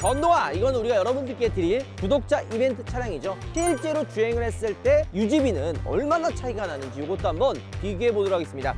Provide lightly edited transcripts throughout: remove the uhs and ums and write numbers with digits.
전동화, 이건 우리가 여러분들께 드릴 구독자 이벤트 차량이죠. 실제로 주행을 했을 때 유지비는 얼마나 차이가 나는지 이것도 한번 비교해 보도록 하겠습니다.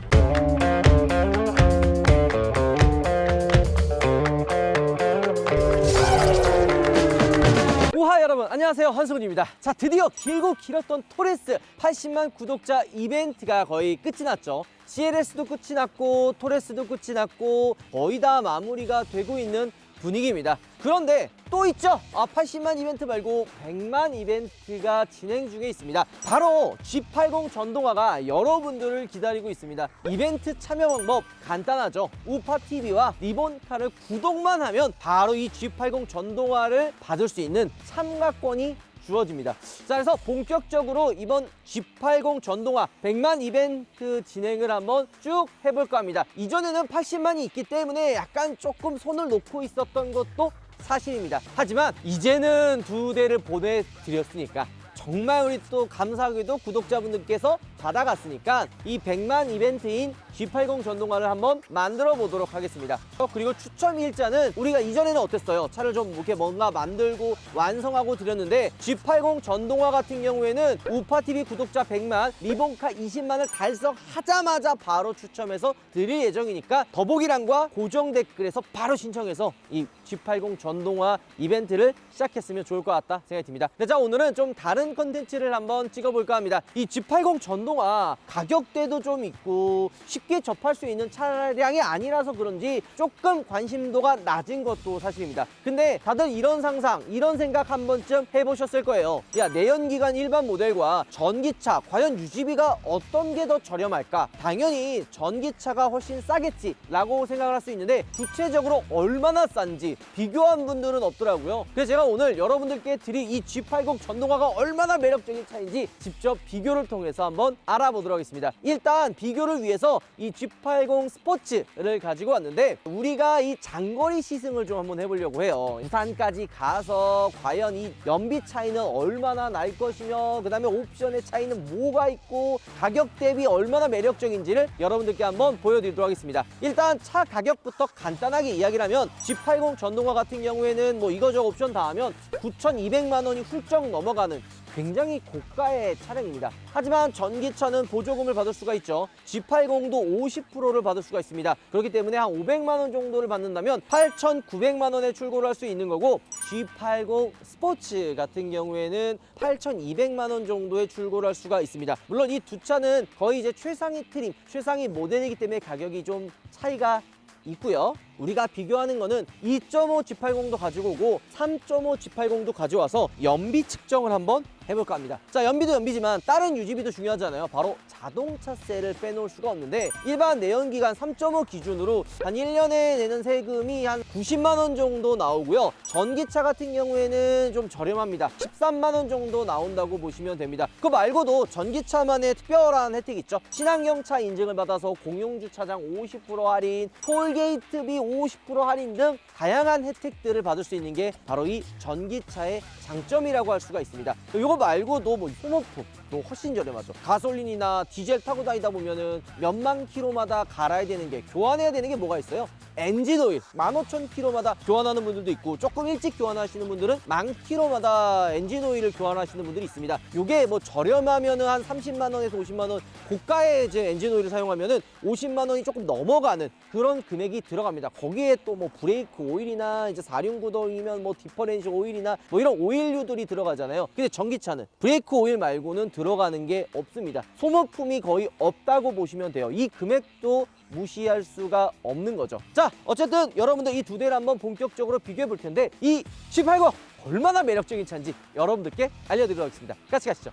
우하 여러분, 안녕하세요. 한승훈입니다. 자, 드디어 길고 길었던 토레스 80만 구독자 이벤트가 거의 끝이 났죠. CLS도 끝이 났고 토레스도 끝이 났고 거의 다 마무리가 되고 있는 분위기입니다. 그런데 또 있죠. 80만 이벤트 말고 100만 이벤트가 진행 중에 있습니다. 바로 G80 전동화가 여러분들을 기다리고 있습니다. 이벤트 참여 방법 간단하죠. 우파TV와 리본카를 구독만 하면 바로 이 G80 전동화를 받을 수 있는 참가권이 주어집니다. 자, 그래서 본격적으로 이번 G80 전동화 100만 이벤트 진행을 한번 쭉 해볼까 합니다. 이전에는 80만이 있기 때문에 약간 조금 손을 놓고 있었던 것도 사실입니다. 하지만 이제는 두 대를 보내드렸으니까 정말 우리 또 감사하게도 구독자분들께서 받아갔으니까 이 100만 이벤트인 G80 전동화를 한번 만들어 보도록 하겠습니다. 그리고 추첨 일자는 우리가 이전에는 어땠어요? 차를 좀 이렇게 뭔가 만들고 완성하고 드렸는데 G80 전동화 같은 경우에는 우파TV 구독자 100만, 리본카 20만을 달성하자마자 바로 추첨해서 드릴 예정이니까 더보기란과 고정 댓글에서 바로 신청해서 이 G80 전동화 이벤트를 시작했으면 좋을 것 같다 생각이 듭니다. 네, 자, 오늘은 좀 다른 컨텐츠를 한번 찍어볼까 합니다. 이 G80 전동화 가격대도 좀 있고 쉽게 접할 수 있는 차량이 아니라서 그런지 조금 관심도가 낮은 것도 사실입니다. 근데 다들 이런 상상, 이런 생각 한 번쯤 해보셨을 거예요. 야, 내연기관 일반 모델과 전기차 과연 유지비가 어떤 게 더 저렴할까? 당연히 전기차가 훨씬 싸겠지 라고 생각을 할 수 있는데 구체적으로 얼마나 싼지 비교한 분들은 없더라고요. 그래서 제가 오늘 여러분들께 드릴 이 G80 전동화가 얼마나 매력적인 차인지 직접 비교를 통해서 한번 알아보도록 하겠습니다. 일단 비교를 위해서 이 G80 스포츠를 가지고 왔는데 우리가 이 장거리 시승을 좀 한번 해보려고 해요. 부산까지 가서 과연 이 연비 차이는 얼마나 날 것이며 그 다음에 옵션의 차이는 뭐가 있고 가격 대비 얼마나 매력적인지를 여러분들께 한번 보여드리도록 하겠습니다. 일단 차 가격부터 간단하게 이야기를 하면 G80 전동화 같은 경우에는 뭐 이거저거 옵션 다 하면 9,200만 원이 훌쩍 넘어가는 굉장히 고가의 차량입니다. 하지만 전기차는 보조금을 받을 수가 있죠. G80도 50%를 받을 수가 있습니다. 그렇기 때문에 한 500만 원 정도를 받는다면 8,900만 원에 출고를 할 수 있는 거고 G80 스포츠 같은 경우에는 8,200만 원 정도에 출고를 할 수가 있습니다. 물론 이 두 차는 거의 이제 최상위 트림, 최상위 모델이기 때문에 가격이 좀 차이가 있고요. 우리가 비교하는 거는 2.5 G80도 가지고 오고 3.5 G80도 가져와서 연비 측정을 한번 해볼까 합니다. 자, 연비도 연비지만 다른 유지비도 중요하잖아요. 바로 자동차세를 빼놓을 수가 없는데 일반 내연기관 3.5 기준으로 한 1년에 내는 세금이 한 90만 원 정도 나오고요. 전기차 같은 경우에는 좀 저렴합니다. 13만 원 정도 나온다고 보시면 됩니다. 그거 말고도 전기차만의 특별한 혜택이 있죠. 친환경차 인증을 받아서 공용주차장 50% 할인, 톨게이트비 50% 할인 등 다양한 혜택들을 받을 수 있는 게 바로 이 전기차의 장점이라고 할 수가 있습니다. 이거 말고도 뭐 소모품도 훨씬 저렴하죠. 가솔린이나 디젤 타고 다니다 보면은 몇만 킬로마다 갈아야 되는 게, 교환해야 되는 게 뭐가 있어요? 엔진 오일 15,000km마다 교환하는 분들도 있고 조금 일찍 교환하시는 분들은 10,000km마다 엔진 오일을 교환하시는 분들이 있습니다. 이게 뭐 저렴하면은 한 30만 원에서 50만 원, 고가의 이제 엔진 오일을 사용하면은 50만 원이 조금 넘어가는 그런 금액이 들어갑니다. 거기에 또 뭐 브레이크 오일이나 이제 4륜구동이면 뭐 디퍼렌셜 오일이나 뭐 이런 오일류들이 들어가잖아요. 근데 전기차는 브레이크 오일 말고는 들어가는 게 없습니다. 소모품이 거의 없다고 보시면 돼요. 이 금액도 무시할 수가 없는 거죠. 자, 어쨌든 여러분들 이 두 대를 한번 본격적으로 비교해 볼 텐데 이 G80 얼마나 매력적인 차인지 여러분들께 알려드리도록 하겠습니다. 같이 가시죠.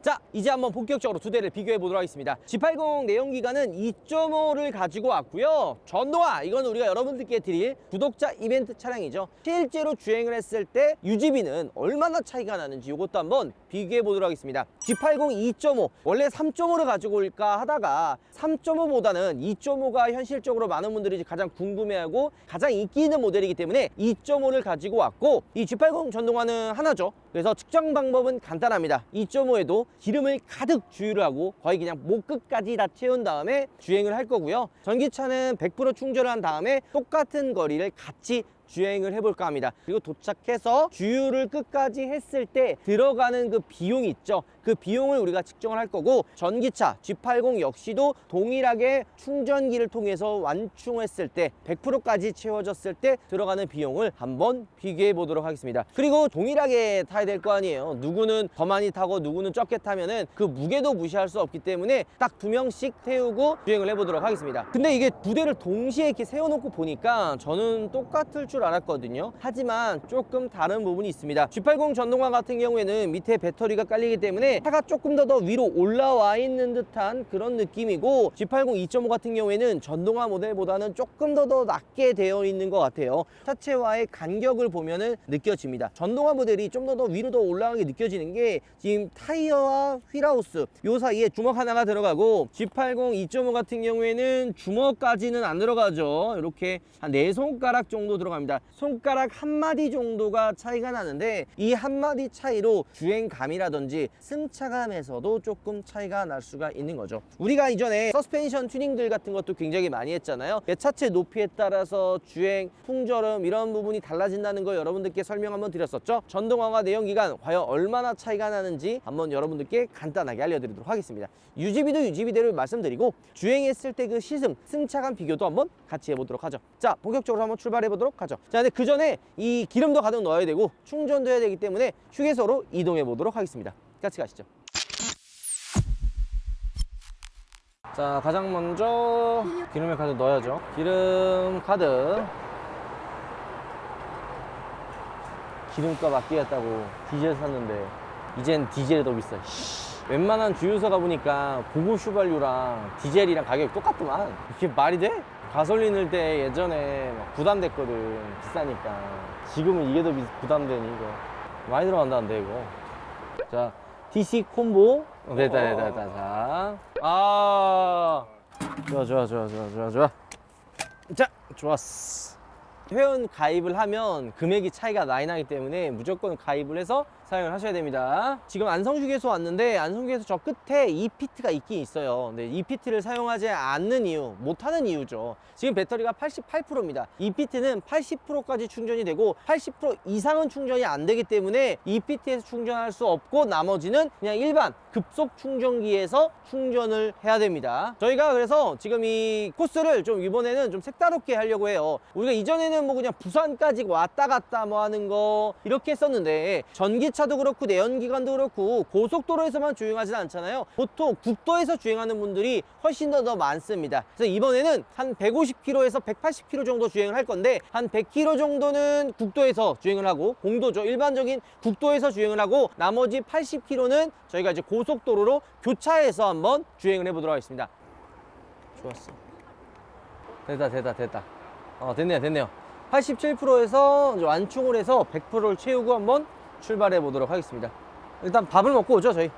자, 이제 한번 본격적으로 두 대를 비교해 보도록 하겠습니다. G80 내연기관은 2.5를 가지고 왔고요. 전동화, 이건 우리가 여러분들께 드릴 구독자 이벤트 차량이죠. 실제로 주행을 했을 때 유지비는 얼마나 차이가 나는지 이것도 한번 비교해 보도록 하겠습니다. G80 2.5, 원래 3.5를 가지고 올까 하다가 3.5보다는 2.5가 현실적으로 많은 분들이 가장 궁금해하고 가장 인기 있는 모델이기 때문에 2.5를 가지고 왔고, 이 G80 전동화는 하나죠. 그래서 측정 방법은 간단합니다. 2.5에도 기름을 가득 주유를 하고 거의 그냥 목 끝까지 다 채운 다음에 주행을 할 거고요. 전기차는 100% 충전을 한 다음에 똑같은 거리를 같이 주행을 해볼까 합니다. 그리고 도착해서 주유를 끝까지 했을 때 들어가는 그 비용이 있죠. 그 비용을 우리가 측정을 할 거고, 전기차 G80 역시도 동일하게 충전기를 통해서 완충했을 때 100%까지 채워졌을 때 들어가는 비용을 한번 비교해 보도록 하겠습니다. 그리고 동일하게 타야 될 거 아니에요. 누구는 더 많이 타고 누구는 적게 타면은 그 무게도 무시할 수 없기 때문에 딱 2명씩 태우고 주행을 해보도록 하겠습니다. 근데 이게 두 대를 동시에 이렇게 세워놓고 보니까 저는 똑같을 줄 알았거든요. 하지만 조금 다른 부분이 있습니다. G80 전동화 같은 경우에는 밑에 배터리가 깔리기 때문에 차가 조금 더 위로 올라와 있는 듯한 그런 느낌이고, G80 2.5 같은 경우에는 전동화 모델보다는 조금 더 낮게 되어 있는 것 같아요. 차체와의 간격을 보면은 느껴집니다. 전동화 모델이 좀 더 위로 더 올라가게 느껴지는 게 지금 타이어와 휠하우스 요 사이에 주먹 하나가 들어가고, G80 2.5 같은 경우에는 주먹까지는 안 들어가죠. 이렇게 한 4손가락 정도 들어갑니다. 손가락 한 마디 정도가 차이가 나는데, 이 한 마디 차이로 주행감이라든지 승차감에서도 조금 차이가 날 수가 있는 거죠. 우리가 이전에 서스펜션 튜닝들 같은 것도 굉장히 많이 했잖아요. 차체 높이에 따라서 주행, 풍절음 이런 부분이 달라진다는 거 여러분들께 설명 한번 드렸었죠. 전동화와 내연기관 과연 얼마나 차이가 나는지 한번 여러분들께 간단하게 알려드리도록 하겠습니다. 유지비도 유지비대로 말씀드리고, 주행했을 때 그 시승, 승차감 비교도 한번 같이 해보도록 하죠. 자, 본격적으로 한번 출발해 보도록 하죠. 자, 근데 그 전에 이 기름도 가득 넣어야 되고 충전도 해야 되기 때문에 휴게소로 이동해 보도록 하겠습니다. 같이 가시죠. 자, 가장 먼저 기름을 가득 넣어야죠. 기름 가득. 기름값 아끼겠다고 디젤 샀는데 이젠 디젤이 더 비싸. 웬만한 주유소 가보니까 고급 휘발유랑 디젤이랑 가격이 똑같더만. 이게 말이 돼? 가솔린 넣을 때 예전에 막 부담됐거든. 비싸니까. 지금은 이게 더 부담되니 이거. 많이 들어간다는데 이거. 자, DC 콤보. 됐다. 자, 좋아. 자, 좋았어. 회원 가입을 하면 금액이 차이가 많이 나기 때문에 무조건 가입을 해서 사용을 하셔야 됩니다. 지금 안성휴게소 왔는데, 안성휴게소 저 끝에 이피트가 있긴 있어요. 근데 이피트를 사용하지 않는 이유, 못하는 이유죠. 지금 배터리가 88%입니다. 이피트는 80%까지 충전이 되고 80% 이상은 충전이 안 되기 때문에 이피트에서 충전할 수 없고, 나머지는 그냥 일반 급속 충전기에서 충전을 해야 됩니다. 저희가 그래서 지금 이 코스를 좀 이번에는 좀 색다르게 하려고 해요. 우리가 이전에는 뭐 그냥 부산까지 왔다 갔다 뭐 하는 거 이렇게 했었는데, 전기차도 그렇고 내연기관도 그렇고 고속도로에서만 주행하진 않잖아요. 보통 국도에서 주행하는 분들이 훨씬 더 많습니다. 그래서 이번에는 한 150km에서 180km 정도 주행을 할 건데, 한 100km 정도는 국도에서 주행을 하고, 공도죠, 일반적인 국도에서 주행을 하고, 나머지 80km는 저희가 이제 고속도로로 교차해서 한번 주행을 해보도록 하겠습니다. 좋았어. 됐다. 됐네요. 87%에서 완충을 해서 100%를 채우고 한번 출발해 보도록 하겠습니다. 일단 밥을 먹고 오죠, 저희.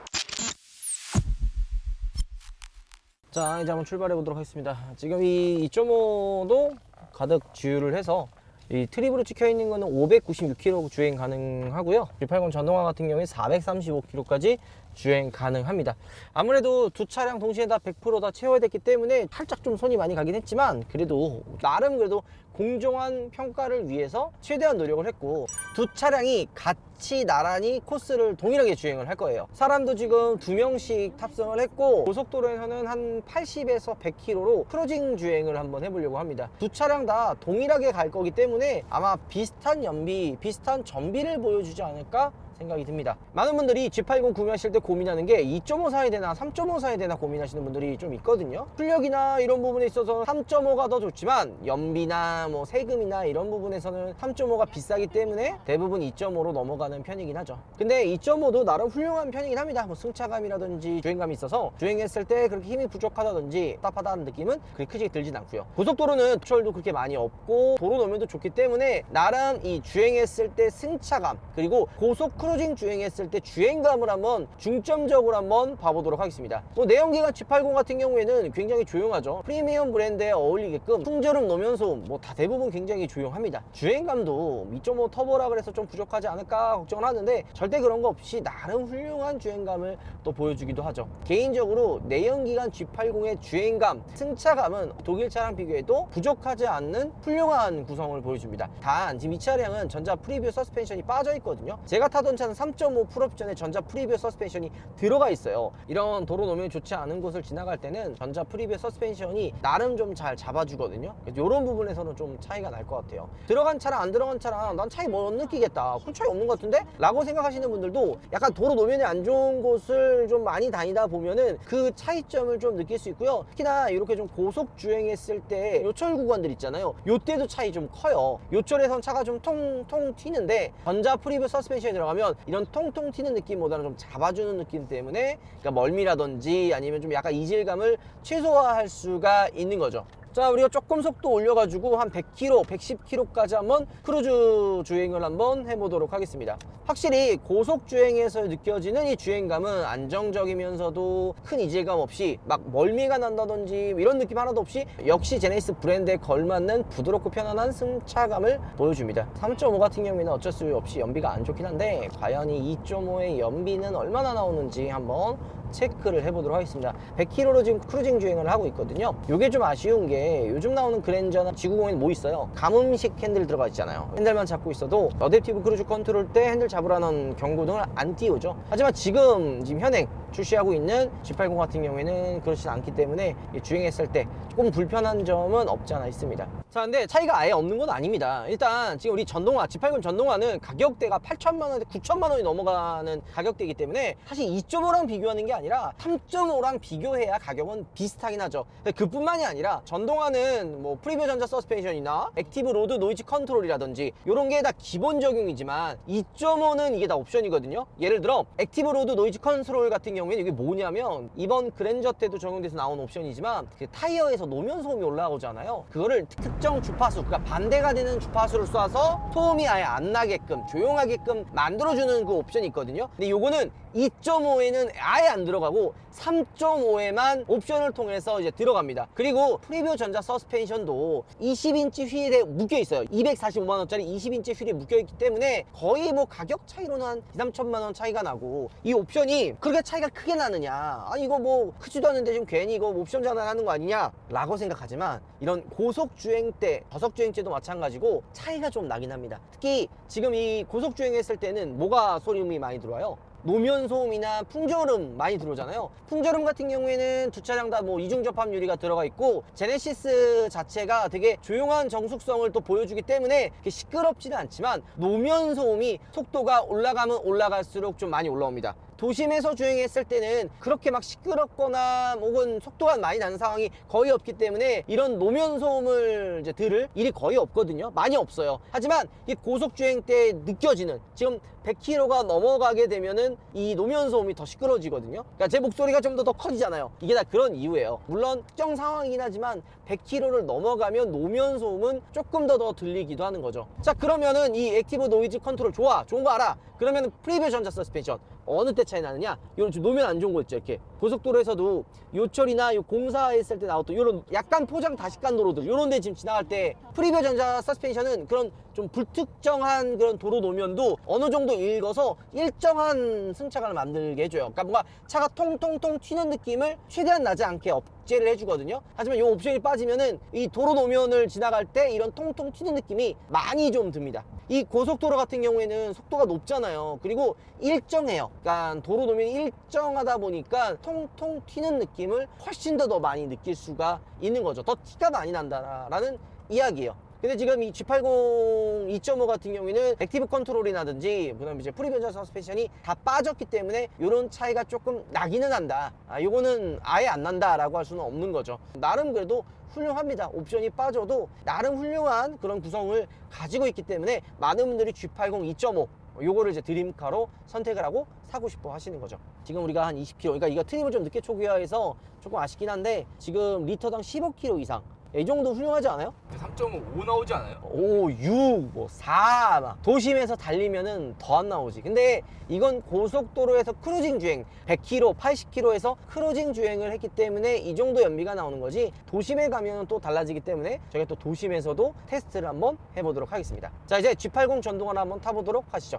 자, 이제 한번 출발해 보도록 하겠습니다. 지금 이 2.5도 가득 주유를 해서, 이 트립으로 찍혀 있는 거는 596km 주행 가능하고요. G80 전동화 같은 경우에 435km까지 주행 가능합니다. 아무래도 두 차량 동시에 다 100% 다 채워야 됐기 때문에 살짝 좀 손이 많이 가긴 했지만, 그래도 나름 그래도 공정한 평가를 위해서 최대한 노력을 했고, 두 차량이 같이 나란히 코스를 동일하게 주행을 할 거예요. 사람도 지금 2명씩 탑승을 했고, 고속도로에서는 한 80에서 100km로 크루징 주행을 한번 해보려고 합니다. 두 차량 다 동일하게 갈 거기 때문에 아마 비슷한 연비, 비슷한 전비를 보여주지 않을까 생각이 듭니다. 많은 분들이 G80 구매하실 때 고민하는 게 2.5 사야 되나 3.5 사야 되나 고민하시는 분들이 좀 있거든요. 출력이나 이런 부분에 있어서 3.5가 더 좋지만, 연비나 뭐 세금이나 이런 부분에서는 3.5가 비싸기 때문에 대부분 2.5로 넘어가는 편이긴 하죠. 근데 2.5도 나름 훌륭한 편이긴 합니다. 뭐 승차감이라든지 주행감이 있어서 주행했을 때 그렇게 힘이 부족하다든지 답답하다는 느낌은 그렇게 크게 들진 않고요. 고속도로는 추월도 그렇게 많이 없고 도로 노면도 좋기 때문에 나름 이 주행했을 때 승차감, 그리고 고속 크루징 주행했을 때 주행감을 한번 중점적으로 한번 봐보도록 하겠습니다. 뭐 내연기관 G80 같은 경우에는 굉장히 조용하죠. 프리미엄 브랜드에 어울리게끔 풍절음 노면소음 뭐 다 대부분 굉장히 조용합니다. 주행감도 2.5 터보라 그래서 좀 부족하지 않을까 걱정을 하는데 절대 그런 거 없이 나름 훌륭한 주행감을 또 보여주기도 하죠. 개인적으로 내연기관 G80의 주행감, 승차감은 독일 차량 비교해도 부족하지 않는 훌륭한 구성을 보여줍니다. 단 지금 이 차량은 전자 프리뷰 서스펜션이 빠져 있거든요. 제가 타던 차는 3.5 풀옵션에 전자 프리뷰 서스펜션이 들어가 있어요. 이런 도로 노면이 좋지 않은 곳을 지나갈 때는 전자 프리뷰 서스펜션이 나름 좀 잘 잡아주거든요. 이런 부분에서는 좀 차이가 날 것 같아요. 들어간 차랑 안 들어간 차랑 난 차이 못 느끼겠다, 큰 차이 없는 것 같은데? 라고 생각하시는 분들도 약간 도로 노면이 안 좋은 곳을 좀 많이 다니다 보면은 그 차이점을 좀 느낄 수 있고요. 특히나 이렇게 좀 고속 주행했을 때 요철 구간들 있잖아요. 요때도 차이 좀 커요. 요철에선 차가 좀 통통 튀는데 전자 프리뷰 서스펜션이 들어가면 이런 통통 튀는 느낌보다는 좀 잡아주는 느낌 때문에, 그러니까 멀미라든지 아니면 좀 약간 이질감을 최소화할 수가 있는 거죠. 자, 우리가 조금 속도 올려가지고 한 100km, 110km까지 한번 크루즈 주행을 한번 해보도록 하겠습니다. 확실히 고속 주행에서 느껴지는 이 주행감은 안정적이면서도 큰 이질감 없이 막 멀미가 난다든지 이런 느낌 하나도 없이 역시 제네시스 브랜드에 걸맞는 부드럽고 편안한 승차감을 보여줍니다. 3.5 같은 경우에는 어쩔 수 없이 연비가 안 좋긴 한데 과연 이 2.5의 연비는 얼마나 나오는지 한번 체크를 해보도록 하겠습니다. 100km로 지금 크루징 주행을 하고 있거든요. 이게 좀 아쉬운 게 요즘 나오는 그랜저나 G90에는 뭐 있어요? 가뭄식 핸들 들어가 있잖아요. 핸들만 잡고 있어도 어댑티브 크루즈 컨트롤 때 핸들 잡으라는 경고등을 안 띄우죠. 하지만 지금 현행 출시하고 있는 G80 같은 경우에는 그렇지 않기 때문에 주행했을 때 조금 불편한 점은 없지 않아 있습니다. 자, 근데 차이가 아예 없는 건 아닙니다. 일단 지금 우리 전동화, G80 전동화는 가격대가 8천만 원에 9천만 원이 넘어가는 가격대이기 때문에 사실 2.5랑 비교하는 게 아니라 3.5랑 비교해야 가격은 비슷하긴 하죠. 그뿐만이 아니라 전동화는 뭐 프리뷰 전자 서스펜션이나 액티브 로드 노이즈 컨트롤이라든지 이런 게 다 기본 적용이지만 2.5는 이게 다 옵션이거든요. 예를 들어 액티브 로드 노이즈 컨트롤 같은 경우에는 이게 뭐냐면 이번 그랜저 때도 적용돼서 나온 옵션이지만 그 타이어에서 노면 소음이 올라오잖아요. 그거를 특정 주파수, 그러니까 반대가 되는 주파수를 쏴서 소음이 아예 안 나게끔 조용하게끔 만들어주는 그 옵션이 있거든요. 근데 요거는 2.5에는 아예 안 들어가고 3.5에만 옵션을 통해서 이제 들어갑니다. 그리고 프리뷰 전자 서스펜션도 20인치 휠에 묶여 있어요. 245만 원짜리 20인치 휠에 묶여 있기 때문에 거의 뭐 가격 차이로는 한 2, 3천만 원 차이가 나고, 이 옵션이 그렇게 차이가 크게 나느냐, 아니 이거 뭐 크지도 않은데 지금 괜히 이거 옵션 전환하는 거 아니냐 라고 생각하지만 이런 고속 주행 때, 저속 주행 때도 마찬가지고 차이가 좀 나긴 합니다. 특히 지금 이 고속 주행했을 때는 뭐가 소음이 많이 들어와요? 노면 소음이나 풍절음 많이 들어오잖아요. 풍절음 같은 경우에는 두 차량 다 뭐 이중 접합 유리가 들어가 있고 제네시스 자체가 되게 조용한 정숙성을 또 보여주기 때문에 시끄럽지는 않지만 노면 소음이 속도가 올라가면 올라갈수록 좀 많이 올라옵니다. 도심에서 주행했을 때는 그렇게 막 시끄럽거나 혹은 속도가 많이 나는 상황이 거의 없기 때문에 이런 노면 소음을 이제 들을 일이 거의 없거든요. 많이 없어요. 하지만 이 고속 주행 때 느껴지는, 지금 100km가 넘어가게 되면은 이 노면 소음이 더 시끄러지거든요. 그러니까 제 목소리가 좀 더 커지잖아요. 이게 다 그런 이유예요. 물론 특정 상황이긴 하지만 100km를 넘어가면 노면 소음은 조금 더 들리기도 하는 거죠. 자, 그러면은 이 액티브 노이즈 컨트롤 좋은 거 알아. 그러면 프리뷰 전자 서스펜션 어느 때 차이 나느냐? 이런 좀 노면 안 좋은 거 있죠. 이렇게 고속도로에서도 요철이나 공사했을 때 나왔던 이런 약간 포장 다식간 도로들, 이런 데 지금 지나갈 때 프리뷰 전자 서스펜션은 그런 좀 불특정한 그런 도로 노면도 어느 정도 읽어서 일정한 승차감을 만들게 해줘요. 그러니까 뭔가 차가 통통통 튀는 느낌을 최대한 나지 않게 억제를 해주거든요. 하지만 이 옵션이 빠지면은 이 도로 노면을 지나갈 때 이런 통통 튀는 느낌이 많이 좀 듭니다. 이 고속도로 같은 경우에는 속도가 높잖아요. 그리고 일정해요. 그러니까 도로 노면이 일정하다 보니까 통통 튀는 느낌을 훨씬 더 많이 느낄 수가 있는 거죠. 더 티가 많이 난다라는 이야기예요. 근데 지금 이 G80 2.5 같은 경우에는 액티브 컨트롤이라든지 그다음에 이제 프리뷰 전자 서스펜션이 다 빠졌기 때문에 이런 차이가 조금 나기는 한다. 요거는 아예 안 난다라고 할 수는 없는 거죠. 나름 그래도 훌륭합니다. 옵션이 빠져도 나름 훌륭한 그런 구성을 가지고 있기 때문에 많은 분들이 G80 2.5 요거를 이제 드림카로 선택을 하고 사고 싶어 하시는 거죠. 지금 우리가 한 20km, 그러니까 이거 트림을 좀 늦게 초기화해서 조금 아쉽긴 한데 지금 리터당 15km 이상 이 정도 훌륭하지 않아요? 3.5 나오지 않아요? 5, 6, 뭐 4, 막 도심에서 달리면은 더 안 나오지. 근데 이건 고속도로에서 크루징 주행 100km, 80km에서 크루징 주행을 했기 때문에 이 정도 연비가 나오는 거지, 도심에 가면 또 달라지기 때문에 저희가 또 도심에서도 테스트를 한번 해보도록 하겠습니다. 자, 이제 G80 전동화를 한번 타보도록 하시죠.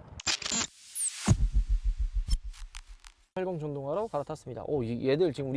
G80 전동화로 갈아탔습니다. 얘들 지금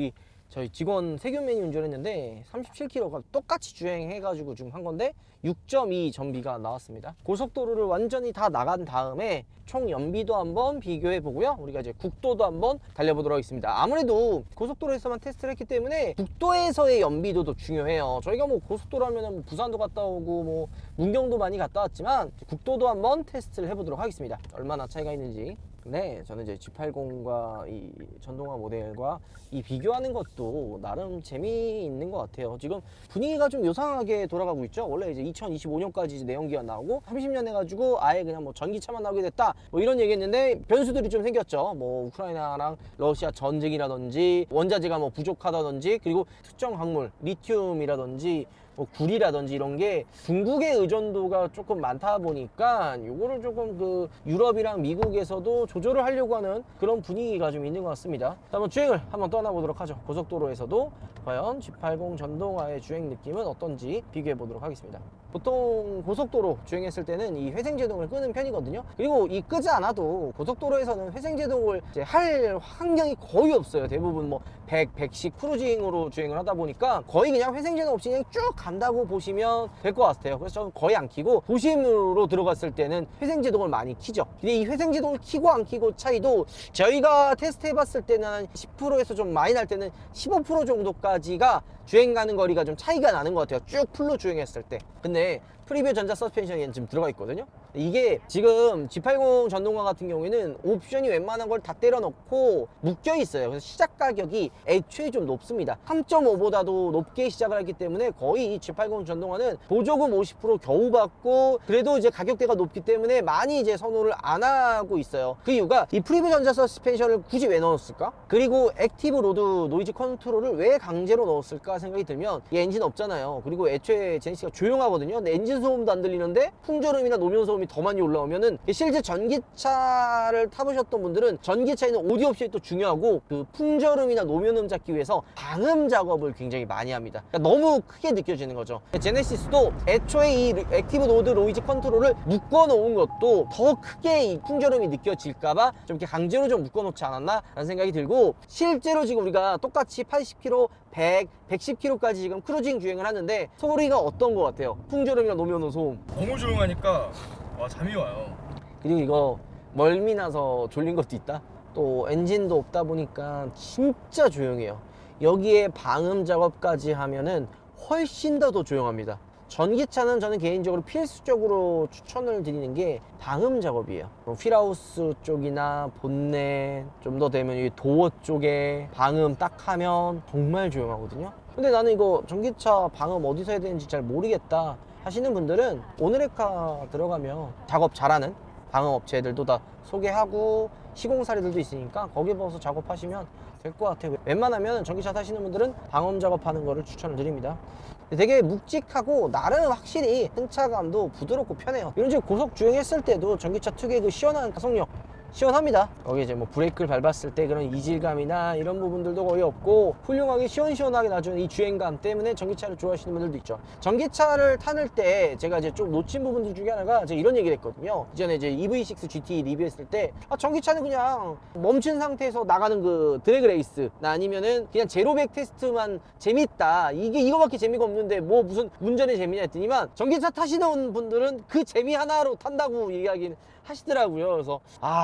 저희 직원 세균맨이 운전했는데 37km가 똑같이 주행해가지고 지금 한 건데 6.2 전비가 나왔습니다. 고속도로를 완전히 다 나간 다음에 총 연비도 한번 비교해 보고요. 우리가 이제 국도도 한번 달려보도록 하겠습니다. 아무래도 고속도로에서만 테스트를 했기 때문에 국도에서의 연비도도 중요해요. 저희가 뭐 고속도로 하면은 뭐 부산도 갔다 오고 뭐 문경도 많이 갔다 왔지만 국도도 한번 테스트를 해보도록 하겠습니다. 얼마나 차이가 있는지. 네, 저는 이제 G80과 이 전동화 모델과 이 비교하는 것도 나름 재미있는 것 같아요. 지금 분위기가 좀 요상하게 돌아가고 있죠. 원래 이제 2025년까지 이제 내연기가 나오고 30년 해가지고 아예 그냥 뭐 전기차만 나오게 됐다, 뭐 이런 얘기했는데 변수들이 좀 생겼죠. 뭐 우크라이나랑 러시아 전쟁이라든지 원자재가 뭐 부족하다든지, 그리고 특정 광물 리튬이라든지 뭐 구리라든지 이런 게 중국의 의존도가 조금 많다 보니까 요거를 조금 그 유럽이랑 미국에서도 조절을 하려고 하는 그런 분위기가 좀 있는 것 같습니다. 자, 한번 주행을 한번 떠나보도록 하죠. 고속도로에서도 과연 G80 전동화의 주행 느낌은 어떤지 비교해 보도록 하겠습니다. 보통 고속도로 주행했을 때는 이 회생제동을 끄는 편이거든요. 그리고 이 끄지 않아도 고속도로에서는 회생제동을 이제 할 환경이 거의 없어요. 대부분 뭐 100, 110 크루징으로 주행을 하다 보니까 거의 그냥 회생제동 없이 그냥 쭉 간다고 보시면 될 것 같아요. 그래서 저는 거의 안 켜고 도심으로 들어갔을 때는 회생제동을 많이 켜죠. 근데 이 회생제동을 켜고 안 켜고 차이도 저희가 테스트 해봤을 때는 한 10%에서 좀 많이 날 때는 15% 정도까지가 주행 가는 거리가 좀 차이가 나는 것 같아요. 쭉 풀로 주행했을 때. 근데 프리뷰 전자 서스펜션이 지금 들어가 있거든요. 이게 지금 G80 전동화 같은 경우에는 옵션이 웬만한 걸 다 때려 넣고 묶여 있어요. 그래서 시작 가격이 애초에 좀 높습니다. 3.5보다도 높게 시작을 했기 때문에 거의 G80 전동화는 보조금 50% 겨우 받고, 그래도 이제 가격대가 높기 때문에 많이 이제 선호를 안 하고 있어요. 그 이유가 이 프리뷰 전자 서스펜션을 굳이 왜 넣었을까? 그리고 액티브 로드 노이즈 컨트롤을 왜 강제로 넣었을까 생각이 들면, 이 엔진 없잖아요. 그리고 애초에 제네시스가 조용하거든요. 근데 엔진 소음도 안 들리는데 풍절음이나 노면 소음이 더 많이 올라오면은, 실제 전기차를 타보셨던 분들은 전기차에는 오디오 옵션이 또 중요하고 그 풍절음이나 노면음 잡기 위해서 방음 작업을 굉장히 많이 합니다. 그러니까 너무 크게 느껴지는 거죠. 제네시스도 애초에 이 액티브 노드 노이즈 컨트롤을 묶어 놓은 것도 더 크게 이 풍절음이 느껴질까봐 좀 이렇게 강제로 좀 묶어 놓지 않았나 라는 생각이 들고, 실제로 지금 우리가 똑같이 80km 100, 110km까지 지금 크루징 주행을 하는데 소리가 어떤 것 같아요? 풍절음이나 노면 소음. 너무 조용하니까 와, 잠이 와요. 그리고 이거 멀미 나서 졸린 것도 있다. 또 엔진도 없다 보니까 진짜 조용해요. 여기에 방음 작업까지 하면은 훨씬 더 조용합니다. 전기차는 저는 개인적으로 필수적으로 추천을 드리는 게 방음 작업이에요. 휠하우스 쪽이나 본넷 좀 더 되면 이 도어 쪽에 방음 딱 하면 정말 조용하거든요. 근데 나는 이거 전기차 방음 어디서 해야 되는지 잘 모르겠다 하시는 분들은 오늘의카 들어가면 작업 잘하는 방음 업체들도 다 소개하고 시공 사례들도 있으니까 거기 보고서 작업하시면 될 것 같아요. 웬만하면 전기차 타시는 분들은 방음 작업하는 거를 추천을 드립니다. 되게 묵직하고 나름 확실히 승차감도 부드럽고 편해요. 이런 지금 고속 주행했을 때도 전기차 특유의 그 시원한 가속력 시원합니다. 여기 이제 뭐 브레이크를 밟았을 때 그런 이질감이나 이런 부분들도 거의 없고 훌륭하게 시원시원하게 나주는 이 주행감 때문에 전기차를 좋아하시는 분들도 있죠. 전기차를 타는 때 제가 이제 좀 놓친 부분들 중에 하나가 제가 이런 얘기를 했거든요. 이전에 이제 EV6 GT 리뷰했을 때 전기차는 그냥 멈춘 상태에서 나가는 그 드래그 레이스 아니면은 그냥 제로백 테스트만 재밌다, 이거밖에 재미가 없는데 뭐 무슨 운전의 재미냐 했더니만 전기차 타시는 분들은 그 재미 하나로 탄다고 얘기하긴 하시더라고요. 그래서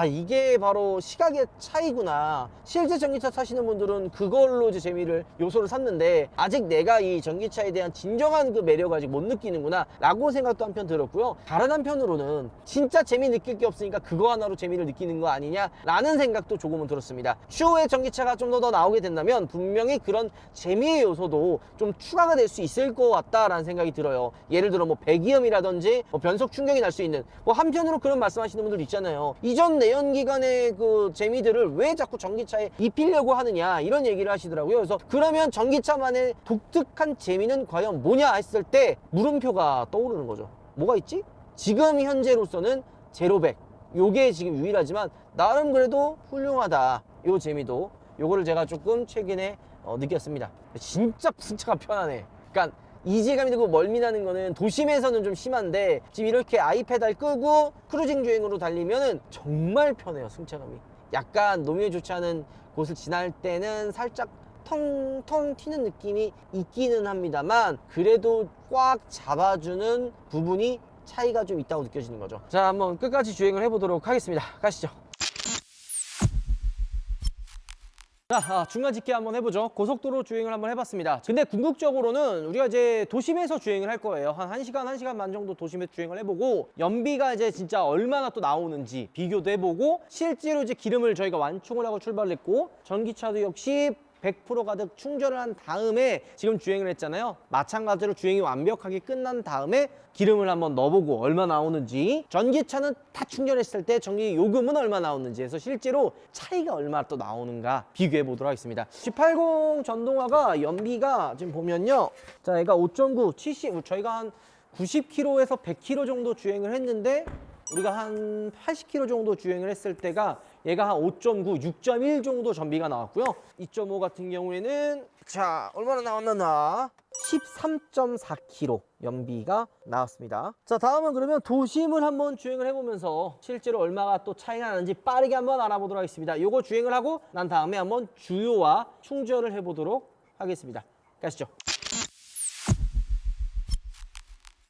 이게 바로 시각의 차이구나. 실제 전기차 타시는 분들은 그걸로 이제 재미를 요소를 샀는데 아직 내가 이 전기차에 대한 진정한 그 매력을 아직 못 느끼는구나 라고 생각도 한편 들었고요. 다른 한편으로는 진짜 재미 느낄 게 없으니까 그거 하나로 재미를 느끼는 거 아니냐 라는 생각도 조금은 들었습니다. 추후에 전기차가 좀 더 나오게 된다면 분명히 그런 재미의 요소도 좀 추가가 될 수 있을 것 같다라는 생각이 들어요. 예를 들어 뭐 배기음이라든지 뭐 변속 충격이 날 수 있는, 뭐 한편으로 그런 말씀하시는 하시는 분들 있잖아요. 이전 내연기관의 그 재미들을 왜 자꾸 전기차에 입히려고 하느냐 이런 얘기를 하시더라고요. 그래서 그러면 전기차만의 독특한 재미는 과연 뭐냐 했을 때 물음표가 떠오르는 거죠. 뭐가 있지? 지금 현재로서는 제로백 요게 지금 유일하지만 나름 그래도 훌륭하다. 요 재미도 요거를 제가 조금 최근에 느꼈습니다. 진짜 승차가 편하네. 그러니까 이질감이 들고 멀미나는 거는 도심에서는 좀 심한데 지금 이렇게 아이페달 끄고 크루징 주행으로 달리면은 정말 편해요. 승차감이 약간 노면이 좋지 않은 곳을 지날 때는 살짝 텅텅 튀는 느낌이 있기는 합니다만 그래도 꽉 잡아주는 부분이 차이가 좀 있다고 느껴지는 거죠. 자, 한번 끝까지 주행을 해보도록 하겠습니다. 가시죠. 자, 중간 집계 한번 해보죠. 고속도로 주행을 한번 해봤습니다. 근데 궁극적으로는 우리가 이제 도심에서 주행을 할 거예요. 한 1시간, 1시간 반 정도 도심에서 주행을 해보고 연비가 이제 진짜 얼마나 또 나오는지 비교도 해보고 실제로 이제 기름을 저희가 완충을 하고 출발을 했고 전기차도 역시 100% 가득 충전을 한 다음에 지금 주행을 했잖아요. 마찬가지로 주행이 완벽하게 끝난 다음에 기름을 한번 넣어보고 얼마 나오는지, 전기차는 다 충전했을 때 전기 요금은 얼마 나오는지 해서 실제로 차이가 얼마 또 나오는가 비교해 보도록 하겠습니다. G80 전동화가 연비가 지금 보면요, 자 얘가 5.9, 70, 저희가 한 90km에서 100km 정도 주행을 했는데 우리가 한 80km 정도 주행을 했을 때가 얘가 한 5.9, 6.1 정도 전비가 나왔고요. 2.5 같은 경우에는 자 얼마나 나왔나? 13.4km 연비가 나왔습니다. 자, 다음은 그러면 도심을 한번 주행을 해보면서 실제로 얼마가 또 차이가 나는지 빠르게 한번 알아보도록 하겠습니다. 요거 주행을 하고 난 다음에 한번 주요와 충전을 해보도록 하겠습니다. 가시죠.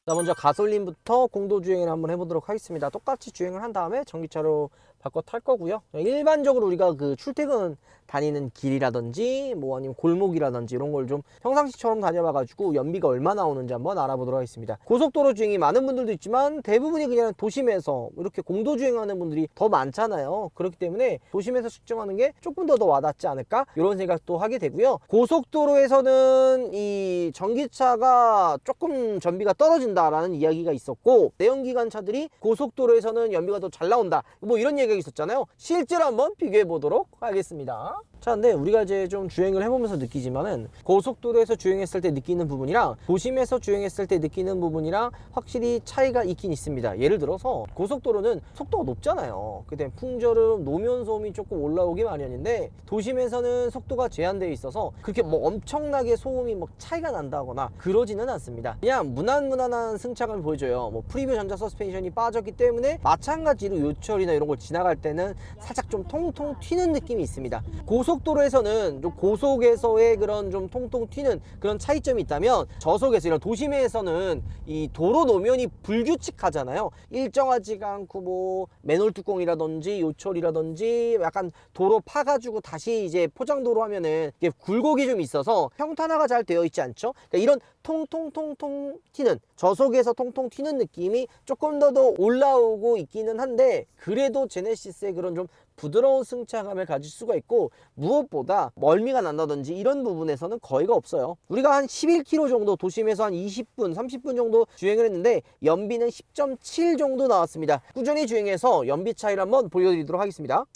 자, 먼저 가솔린부터 공도 주행을 한번 해보도록 하겠습니다. 똑같이 주행을 한 다음에 전기차로 바꿔 탈 거고요. 일반적으로 우리가 그 출퇴근 다니는 길이라든지 뭐 아니면 골목이라든지 이런 걸 좀 평상시처럼 다녀봐가지고 연비가 얼마 나오는지 한번 알아보도록 하겠습니다. 고속도로 주행이 많은 분들도 있지만 대부분이 그냥 도심에서 이렇게 공도 주행하는 분들이 더 많잖아요. 그렇기 때문에 도심에서 측정하는 게 조금 더 와닿지 않을까 이런 생각도 하게 되고요. 고속도로에서는 이 전기차가 조금 전비가 떨어진다라는 이야기가 있었고 내연기관 차들이 고속도로에서는 연비가 더 잘 나온다 뭐 이런 얘기가 있었잖아요. 실제로 한번 비교해 보도록 하겠습니다. 자, 근데 우리가 이제 좀 주행을 해보면서 느끼지만은 고속도로에서 주행했을 때 느끼는 부분이랑 도심에서 주행했을 때 느끼는 부분이랑 확실히 차이가 있긴 있습니다. 예를 들어서 고속도로는 속도가 높잖아요. 그때 풍절음, 노면 소음이 조금 올라오기 마련인데 도심에서는 속도가 제한되어 있어서 그렇게 뭐 엄청나게 소음이 막 차이가 난다거나 그러지는 않습니다. 그냥 무난무난한 승차감을 보여줘요. 뭐 프리뷰 전자 서스펜션이 빠졌기 때문에 마찬가지로 요철이나 이런 걸 지나갈 때는 살짝 좀 통통 튀는 느낌이 있습니다. 고속도로에서는 좀 고속에서의 그런 좀 통통 튀는 그런 차이점이 있다면 저속에서 이런 도심에서는 이 도로 노면이 불규칙하잖아요. 일정하지가 않고 뭐 맨홀 뚜껑이라든지 요철이라든지 약간 도로 파가지고 다시 이제 포장도로 하면은 이게 굴곡이 좀 있어서 평탄화가 잘 되어 있지 않죠. 그러니까 이런 통통통통 튀는 저속에서 통통 튀는 느낌이 조금 더 올라오고 있기는 한데 그래도 제네시스의 그런 좀 부드러운 승차감을 가질 수가 있고 무엇보다 멀미가 난다든지 이런 부분에서는 거의가 없어요. 우리가 한 11km 정도 도심에서 한 20분, 30분 정도 주행을 했는데 연비는 10.7 정도 나왔습니다. 꾸준히 주행해서 연비 차이를 한번 보여드리도록 하겠습니다.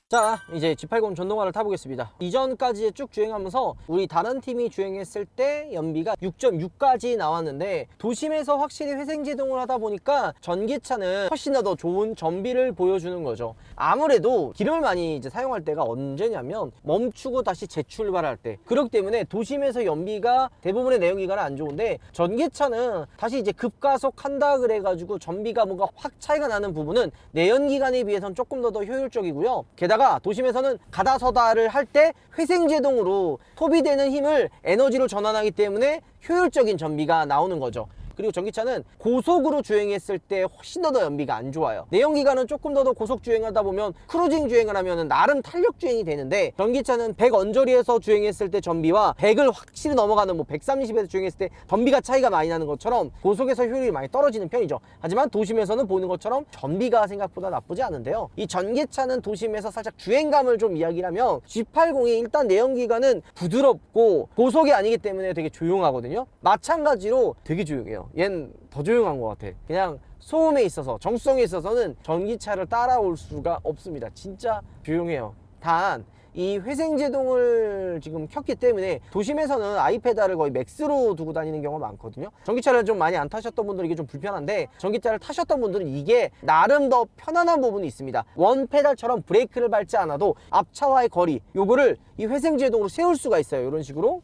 자, 이제 G80 전동화를 타보겠습니다. 이전까지 쭉 주행하면서 우리 다른 팀이 주행했을 때 연비가 6.6까지 나왔는데 도심에서 확실히 회생제동을 하다 보니까 전기차는 훨씬 더 좋은 전비를 보여주는 거죠. 아무래도 기름을 많이 이제 사용할 때가 언제냐면 멈추고 다시 재출발할 때. 그렇기 때문에 도심에서 연비가 대부분의 내연기관은 안 좋은데 전기차는 다시 이제 급가속한다 그래가지고 전비가 뭔가 확 차이가 나는 부분은 내연기관에 비해서는 조금 더 효율적이고요. 게다가 도심에서는 가다서다를 할 때 회생제동으로 소비되는 힘을 에너지로 전환하기 때문에 효율적인 전비가 나오는 거죠. 그리고 전기차는 고속으로 주행했을 때 훨씬 더 연비가 안 좋아요. 내연기관은 조금 더 고속 주행하다 보면 크루징 주행을 하면 나름 탄력 주행이 되는데 전기차는 100 언저리에서 주행했을 때 전비와 100을 확실히 넘어가는 뭐 130에서 주행했을 때 전비가 차이가 많이 나는 것처럼 고속에서 효율이 많이 떨어지는 편이죠. 하지만 도심에서는 보는 것처럼 전비가 생각보다 나쁘지 않은데요. 이 전기차는 도심에서 살짝 주행감을 좀 이야기를 하면 G80이 일단 내연기관은 부드럽고 고속이 아니기 때문에 되게 조용하거든요. 마찬가지로 되게 조용해요. 얜 더 조용한 것 같아. 그냥 소음에 있어서, 정수성에 있어서는 전기차를 따라올 수가 없습니다. 진짜 조용해요. 단 이 회생제동을 지금 켰기 때문에 도심에서는 아이페달을 거의 맥스로 두고 다니는 경우가 많거든요. 전기차를 좀 많이 안 타셨던 분들은 이게 좀 불편한데, 전기차를 타셨던 분들은 이게 나름 더 편안한 부분이 있습니다. 원페달처럼 브레이크를 밟지 않아도 앞차와의 거리, 요거를 이 회생제동으로 세울 수가 있어요. 이런 식으로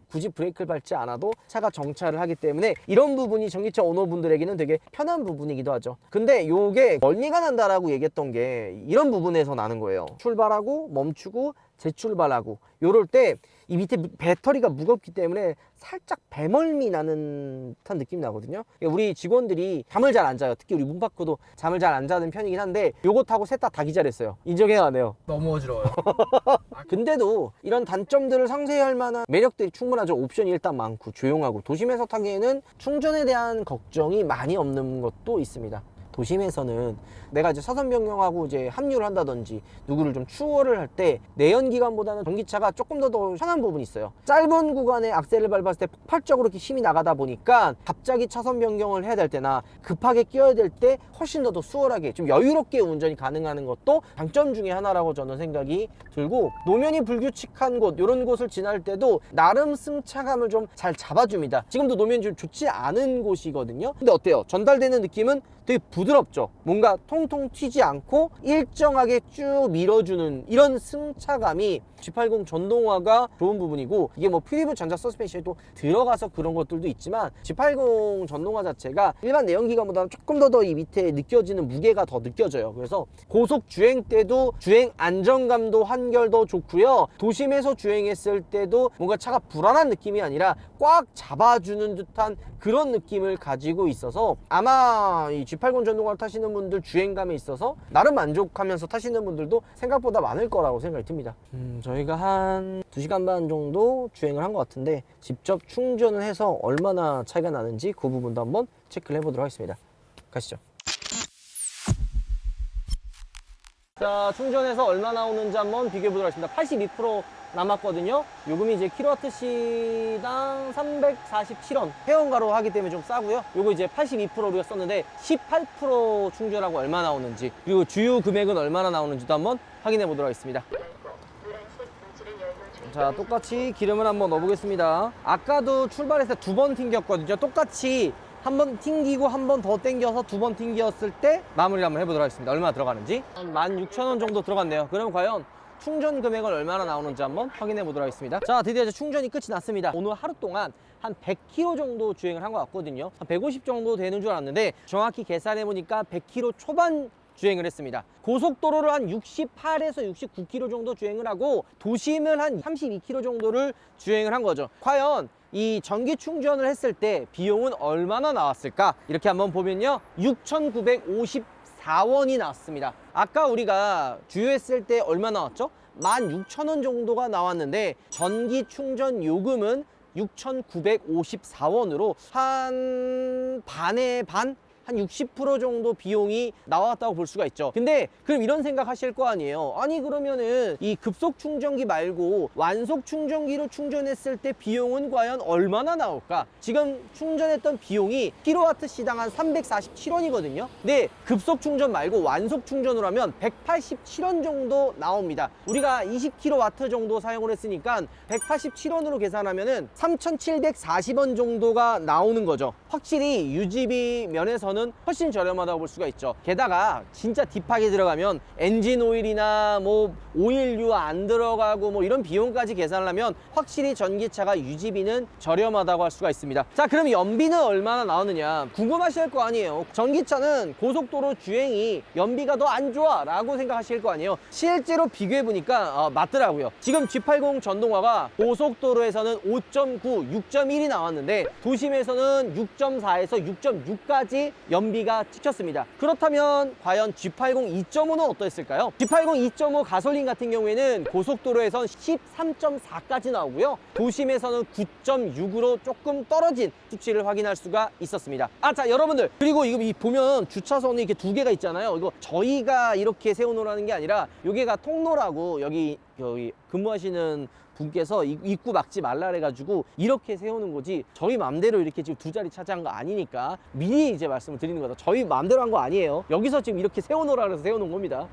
굳이 브레이크를 밟지 않아도 차가 정차를 하기 때문에 이런 부분이 전기차 오너분들에게는 되게 편한 부분이기도 하죠. 근데 요게 멀미가 난다라고 얘기했던 게 이런 부분에서 나는 거예요. 출발하고 멈추고 재출발하고 요럴 때 이 밑에 배터리가 무겁기 때문에 살짝 배멀미 나는 듯한 느낌이 나거든요. 우리 직원들이 잠을 잘 안 자요. 특히 우리 문파크도 잠을 잘 안 자는 편이긴 한데 요거 타고 셋 다 기절했어요. 인정해야 하네요. 너무 어지러워요. 근데도 이런 단점들을 상쇄할 만한 매력들이 충분하죠. 옵션이 일단 많고 조용하고, 도심에서 타기에는 충전에 대한 걱정이 많이 없는 것도 있습니다. 도심에서는 내가 이제 차선 변경하고 이제 합류를 한다든지 누구를 좀 추월을 할 때 내연기관보다는 전기차가 조금 더 편한 부분이 있어요. 짧은 구간에 악셀을 밟았을 때 폭발적으로 이렇게 힘이 나가다 보니까 갑자기 차선 변경을 해야 될 때나 급하게 끼어야 될 때 훨씬 더 수월하게 좀 여유롭게 운전이 가능한 것도 장점 중에 하나라고 저는 생각이 들고, 노면이 불규칙한 곳, 이런 곳을 지날 때도 나름 승차감을 좀 잘 잡아줍니다. 지금도 노면이 좀 좋지 않은 곳이거든요. 근데 어때요? 전달되는 느낌은 되게 부드럽죠. 뭔가 통통 튀지 않고 일정하게 쭉 밀어주는 이런 승차감이 G80 전동화가 좋은 부분이고, 이게 뭐 퓨리브 전자 서스펜션도 들어가서 그런 것들도 있지만 G80 전동화 자체가 일반 내연기관보다는 조금 더 이 밑에 느껴지는 무게가 더 느껴져요. 그래서 고속 주행 때도 주행 안정감도 한결 더 좋고요. 도심에서 주행했을 때도 뭔가 차가 불안한 느낌이 아니라 꽉 잡아주는 듯한 그런 느낌을 가지고 있어서 아마 이 G80 전동화를 타시는 분들 주행감에 있어서 나름 만족하면서 타시는 분들도 생각보다 많을 거라고 생각이 듭니다. 저희가 한 2시간 반 정도 주행을 한 것 같은데, 직접 충전을 해서 얼마나 차이가 나는지 그 부분도 한번 체크를 해보도록 하겠습니다. 가시죠. 자, 충전해서 얼마 나오는지 한번 비교해 보도록 하겠습니다. 82% 남았거든요. 요금이 이제 킬로와트시당 347원, 회원가로 하기 때문에 좀 싸고요. 요거 이제 82% 우리가 썼는데 18% 충전하고 얼마 나오는지, 그리고 주유 금액은 얼마나 나오는지도 한번 확인해 보도록 하겠습니다. 자, 똑같이 기름을 한번 넣어보겠습니다. 아까도 출발해서 2번 튕겼거든요. 똑같이 한 번 튕기고 한 번 더 땡겨서 2번 튕겼을 때 마무리를 한번 해보도록 하겠습니다. 얼마나 들어가는지. 한 16,000원 정도 들어갔네요. 그럼 과연 충전 금액은 얼마나 나오는지 한번 확인해 보도록 하겠습니다. 자, 드디어 이제 충전이 끝이 났습니다. 오늘 하루 동안 한 100km 정도 주행을 한 것 같거든요. 한 150 정도 되는 줄 알았는데 정확히 계산해 보니까 100km 초반 주행을 했습니다. 고속도로를 한 68에서 69km 정도 주행을 하고, 도심을 한 32km 정도를 주행을 한 거죠. 과연 이 전기 충전을 했을 때 비용은 얼마나 나왔을까? 이렇게 한번 보면요, 6,954원이 나왔습니다. 아까 우리가 주유했을 때 얼마 나왔죠? 16,000원 정도가 나왔는데 전기 충전 요금은 6,954원으로 한 반의 반? 한 60% 정도 비용이 나왔다고 볼 수가 있죠. 근데 그럼 이런 생각 하실 거 아니에요. 아니 그러면은 이 급속 충전기 말고 완속 충전기로 충전했을 때 비용은 과연 얼마나 나올까? 지금 충전했던 비용이 킬로와트 시당 한 347원이거든요. 근데 급속 충전 말고 완속 충전으로 하면 187원 정도 나옵니다. 우리가 20kW 정도 사용을 했으니까 187원으로 계산하면은 3,740원 정도가 나오는 거죠. 확실히 유지비 면에서는 훨씬 저렴하다고 볼 수가 있죠. 게다가 진짜 딥하게 들어가면 엔진 오일이나 뭐 오일류 안 들어가고 뭐 이런 비용까지 계산을 하면 확실히 전기차가 유지비는 저렴하다고 할 수가 있습니다. 자, 그럼 연비는 얼마나 나오느냐 궁금하실 거 아니에요. 전기차는 고속도로 주행이 연비가 더 안 좋아 라고 생각하실 거 아니에요. 실제로 비교해 보니까 맞더라고요. 지금 G80 전동화가 고속도로에서는 5.9, 6.1이 나왔는데 도심에서는 6.4에서 6.6까지 연비가 찍혔습니다. 그렇다면 과연 G80 2.5는 어떠했을까요? G80 2.5 가솔린 같은 경우에는 고속도로에선 13.4까지 나오고요. 도심에서는 9.6으로 조금 떨어진 수치를 확인할 수가 있었습니다. 자, 여러분들, 그리고 이거 보면 주차선이 이렇게 두 개가 있잖아요. 이거 저희가 이렇게 세워놓으라는 게 아니라 여기가 통로라고 여기 근무하시는 분께서 입구 막지 말라 그래가지고 이렇게 세우는 거지 저희 맘대로 이렇게 지금 두 자리 차지한 거 아니니까 미리 이제 말씀을 드리는 거다. 저희 맘대로 한 거 아니에요. 여기서 지금 이렇게 세워놓으라 그래서 세워놓은 겁니다.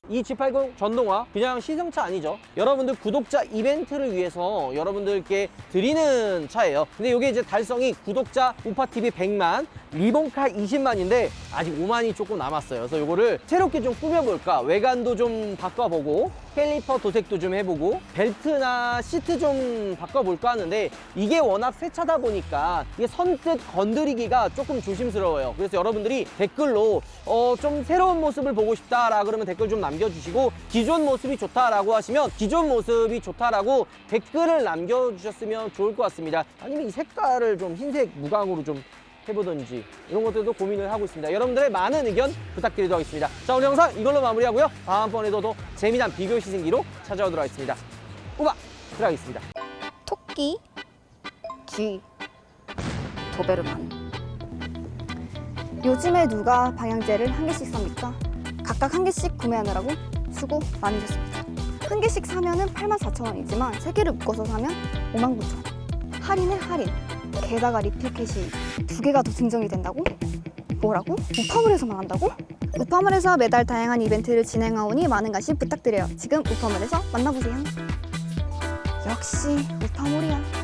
이 G80 전동화 그냥 시승차 아니죠. 여러분들 구독자 이벤트를 위해서 여러분들께 드리는 차예요. 근데 이게 이제 달성이 구독자 우파TV 100만, 리본카 20만인데 아직 5만이 조금 남았어요. 그래서 이거를 새롭게 좀 꾸며볼까, 외관도 좀 바꿔보고 캘리퍼 도색도 좀 해보고 벨트나 시트 좀 바꿔볼까 하는데 이게 워낙 새 차다 보니까 이게 선뜻 건드리기가 조금 조심스러워요. 그래서 여러분들이 댓글로 좀 새로운 모습을 보고 싶다라 그러면 댓글 좀 남겨주시고, 기존 모습이 좋다라고 하시면 기존 모습이 좋다라고 댓글을 남겨주셨으면 좋을 것 같습니다. 아니면 이 색깔을 좀 흰색 무광으로 좀 해보든지 이런 것들도 고민을 하고 있습니다. 여러분들의 많은 의견 부탁드리도록 하겠습니다. 자, 오늘 영상 이걸로 마무리하고요. 다음번에도 더 재미난 비교 시승기로 찾아오도록 하겠습니다. 우바! 들어가겠습니다. 토끼 G 도베르만. 요즘에 누가 방향제를 한 개씩 삽니까? 각각 한 개씩 구매하느라고 수고 많으셨습니다. 한 개씩 사면은 84,000원이지만 세 개를 묶어서 사면 59,000원. 할인에 할인. 게다가 리필캣이 두 개가 더 증정이 된다고? 뭐라고? 우파물에서만 한다고? 우파물에서 매달 다양한 이벤트를 진행하오니 많은 관심 부탁드려요. 지금 우파물에서 만나보세요. 역시 우파물이야.